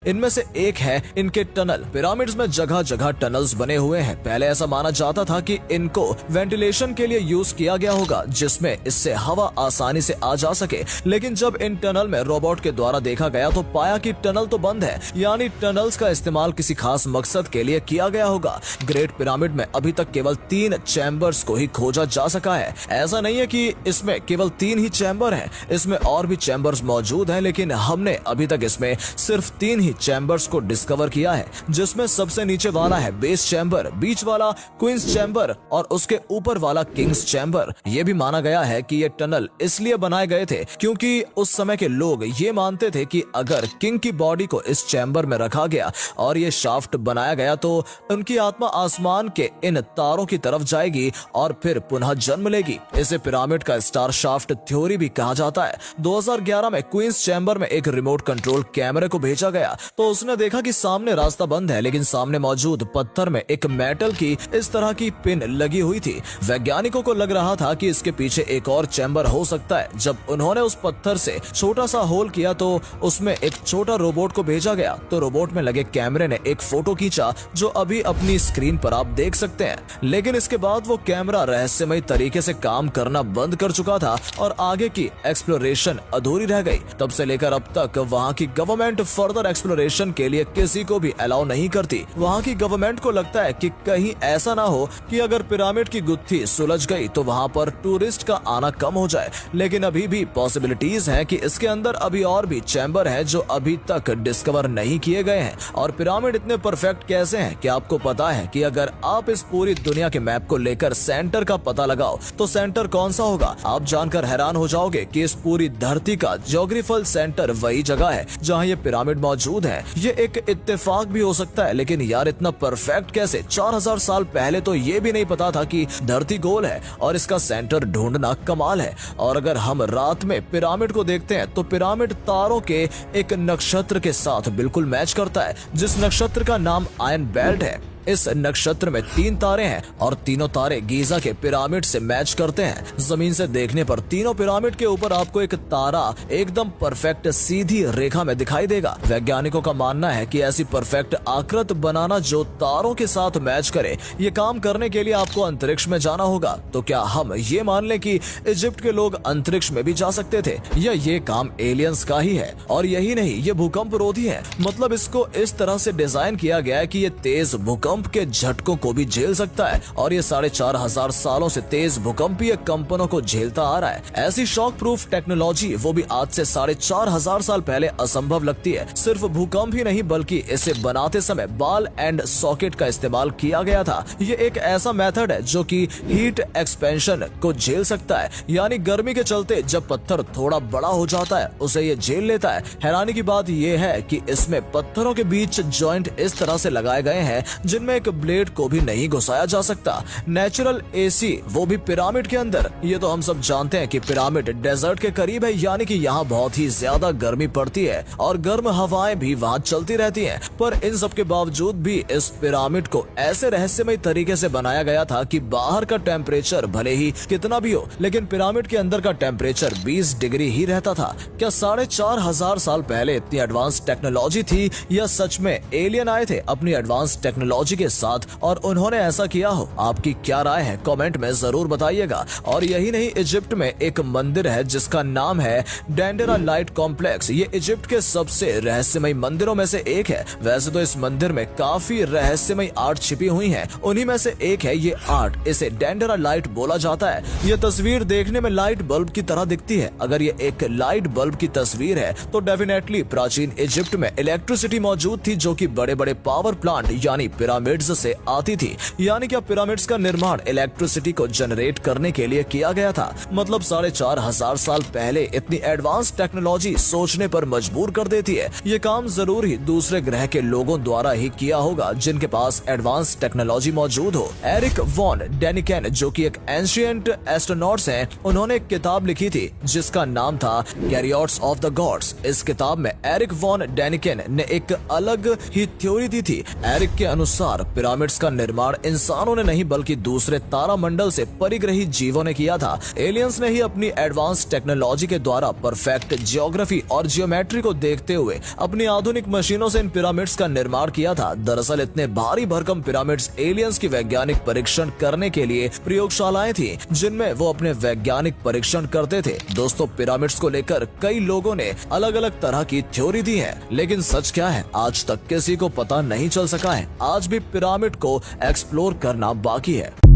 इनमें से एक है इनके टनल। पिरामिड्स में जगह जगह टनल्स बने हुए हैं। पहले ऐसा माना जाता था कि इनको वेंटिलेशन के लिए यूज किया गया होगा, जिसमें इससे हवा आसानी से आ जा सके। लेकिन जब इन टनल में रोबोट के द्वारा देखा गया तो पाया कि टनल तो बंद है, यानी टनल्स का इस्तेमाल किसी खास मकसद के लिए किया गया होगा। ग्रेट पिरामिड में अभी तक केवल 3 चैम्बर्स को ही खोजा जा सका है। ऐसा नहीं है कि इसमें केवल 3 ही चैम्बर हैं, इसमें और भी चैम्बर्स मौजूद हैं, लेकिन हमने अभी तक इसमें सिर्फ 3 ही चैम्बर्स को डिस्कवर किया है, जिसमें सबसे नीचे वाला है बेस चैम्बर, बीच वाला क्वींस चैम्बर और उसके ऊपर वाला किंग्स चैम्बर। ये भी माना गया है कि ये टनल इसलिए बनाए गए थे क्योंकि उस समय के लोग ये मानते थे कि अगर किंग की बॉडी को इस चैम्बर में रखा गया और ये शाफ्ट बनाया गया तो उनकी आत्मा आसमान के इन तारों की तरफ जाएगी और फिर पुनः जन्म लेगी। इसे पिरामिड का स्टार शाफ्ट थ्योरी भी कहा जाता है। 2011 में क्वींस चैम्बर में एक रिमोट कंट्रोल कैमरे को भेजा गया तो उसने देखा कि सामने रास्ता बंद है, लेकिन सामने मौजूद पत्थर में एक मेटल की इस तरह की पिन लगी हुई थी। वैज्ञानिकों को लग रहा था कि इसके पीछे एक और चैम्बर हो सकता है। जब उन्होंने उस पत्थर से छोटा सा होल किया तो उसमें एक छोटा रोबोट को भेजा गया, तो रोबोट में लगे कैमरे ने एक फोटो खींचा जो अभी अपनी स्क्रीन पर आप देख सकते हैं। लेकिन इसके बाद वो कैमरा रहस्यमय तरीके से काम करना बंद कर चुका था और आगे की एक्सप्लोरेशन अधूरी रह गई। तब से लेकर अब तक वहाँ की गवर्नमेंट फर्दर एक्सप्लोरेशन के लिए किसी को भी अलाउ नहीं करती। वहाँ की गवर्नमेंट को लगता है कि कहीं ऐसा ना हो कि अगर पिरामिड की गुत्थी सुलझ गई तो वहाँ पर टूरिस्ट का आना कम हो जाए। लेकिन अभी भी पॉसिबिलिटीज हैं कि इसके अंदर अभी और भी चैम्बर हैं जो अभी तक डिस्कवर नहीं किए गए हैं। और पिरामिड इतने परफेक्ट कैसे हैं कि आपको पता है कि अगर आप इस पूरी दुनिया के मैप को लेकर सेंटर का पता लगाओ तो सेंटर कौन सा होगा? आप जानकर हैरान हो जाओगे कि इस पूरी धरती का ज्योग्राफिकल सेंटर वही जगह है जहाँ ये पिरामिड मौजूद है। ये एक इत्तेफाक भी हो सकता है, लेकिन यार इतना परफेक्ट कैसे? 4000 साल पहले तो ये भी नहीं पता था कि धरती गोल है और इसका सेंटर ढूंढना कमाल है। और अगर हम रात में पिरामिड को देखते हैं तो पिरामिड तारों के एक नक्षत्र के साथ बिल्कुल मैच करता है, जिस नक्षत्र का नाम आयन बेल्ट है। इस नक्षत्र में 3 तारे हैं और तीनों तारे गीजा के पिरामिड से मैच करते हैं। जमीन से देखने पर तीनों पिरामिड के ऊपर आपको एक तारा एकदम परफेक्ट सीधी रेखा में दिखाई देगा। वैज्ञानिकों का मानना है कि ऐसी परफेक्ट आकृति बनाना जो तारों के साथ मैच करे, ये काम करने के लिए आपको अंतरिक्ष में जाना होगा। तो क्या हम ये मान लें कि इजिप्ट के लोग अंतरिक्ष में भी जा सकते थे, या ये काम एलियंस का ही है? और यही नहीं, ये भूकंप रोधी है। मतलब इसको इस तरह से डिजाइन किया गया है कि ये तेज भूकंप के झटकों को भी झेल सकता है और ये 4500 सालों से तेज भूकंपीय कंपनों को झेलता आ रहा है। ऐसी शॉक प्रूफ टेक्नोलॉजी वो भी आज से 4500 साल पहले असंभव लगती है। सिर्फ भूकंप ही नहीं बल्कि इसे बनाते समय बॉल एंड सॉकेट का इस्तेमाल किया गया था। ये एक ऐसा मेथड है जो कि हीट एक्सपेंशन को झेल सकता है, यानी गर्मी के चलते जब पत्थर थोड़ा बड़ा हो जाता है उसे ये झेल लेता है। हैरानी की बात यह है कि इसमें पत्थरों के बीच जॉइंट इस तरह से लगाए गए हैं जिनमें एक ब्लेड को भी नहीं घुसाया जा सकता। नेचुरल एसी वो भी पिरामिड के अंदर। ये तो हम सब जानते हैं कि पिरामिड डेजर्ट के करीब है, यानी कि यहाँ बहुत ही ज्यादा गर्मी पड़ती है और गर्म हवाएं भी वहाँ चलती रहती हैं। पर इन सब के बावजूद भी इस पिरामिड को ऐसे रहस्यमय तरीके से बनाया गया था कि बाहर का टेम्परेचर भले ही कितना भी हो, लेकिन पिरामिड के अंदर का टेम्परेचर 20 डिग्री ही रहता था। क्या 4500 साल पहले इतनी एडवांस टेक्नोलॉजी थी, या सच में एलियन आए थे अपनी एडवांस टेक्नोलॉजी के साथ और उन्होंने ऐसा किया हो? आपकी क्या राय है कमेंट में जरूर बताइएगा। और यही नहीं, इजिप्ट में एक मंदिर है जिसका नाम है डेंडेरा लाइट कॉम्प्लेक्स। ये इजिप्ट के सबसे रहस्यमय मंदिरों में से एक है। वैसे तो इस मंदिर में काफी रहस्यमय आर्ट छिपी हुई है, उन्हीं में से एक है ये आर्ट। इसे डेंडेरा लाइट बोला जाता है। ये तस्वीर देखने में लाइट बल्ब की तरह दिखती है। अगर ये एक लाइट बल्ब की तस्वीर है तो डेफिनेटली प्राचीन इजिप्ट में इलेक्ट्रिसिटी मौजूद थी जो कि बड़े बड़े पावर प्लांट यानी पिरामिड्स से आती थी। यानी क्या पिरामिड्स का निर्माण इलेक्ट्रिसिटी को जनरेट करने के लिए किया गया था? मतलब 4500 साल पहले इतनी एडवांस टेक्नोलॉजी सोचने पर मजबूर कर देती है। ये काम जरूर ही दूसरे ग्रह के लोगों द्वारा ही किया होगा जिनके पास एडवांस टेक्नोलॉजी मौजूद हो। एरिक वॉन डेनिकेन जो कि एक एंशिएंट एस्ट्रोनॉट्स हैं, उन्होंने एक किताब लिखी थी जिसका नाम था कैरियट्स ऑफ द गॉड्स। इस किताब में एरिक वॉन डेनिकेन ने एक अलग ही थ्योरी दी थी। एरिक के अनुसार अनुसार पिरामिड्स का निर्माण इंसानों ने नहीं बल्कि दूसरे तारामंडल से परिग्रही जीवों ने किया था। एलियंस ने ही अपनी एडवांस टेक्नोलॉजी के द्वारा परफेक्ट जियोग्राफी और जियोमेट्री को देखते हुए अपनी आधुनिक मशीनों से इन पिरामिड्स का निर्माण किया था। दरअसल इतने भारी भरकम पिरामिड्स एलियंस की वैज्ञानिक परीक्षण करने के लिए प्रयोगशालाएं थी जिनमें वो अपने वैज्ञानिक परीक्षण करते थे। दोस्तों, पिरामिड्स को लेकर कई लोगों ने अलग अलग तरह की थ्योरी दी है, लेकिन सच क्या है आज तक किसी को पता नहीं चल सका है। आज भी पिरामिड को एक्सप्लोर करना बाकी है।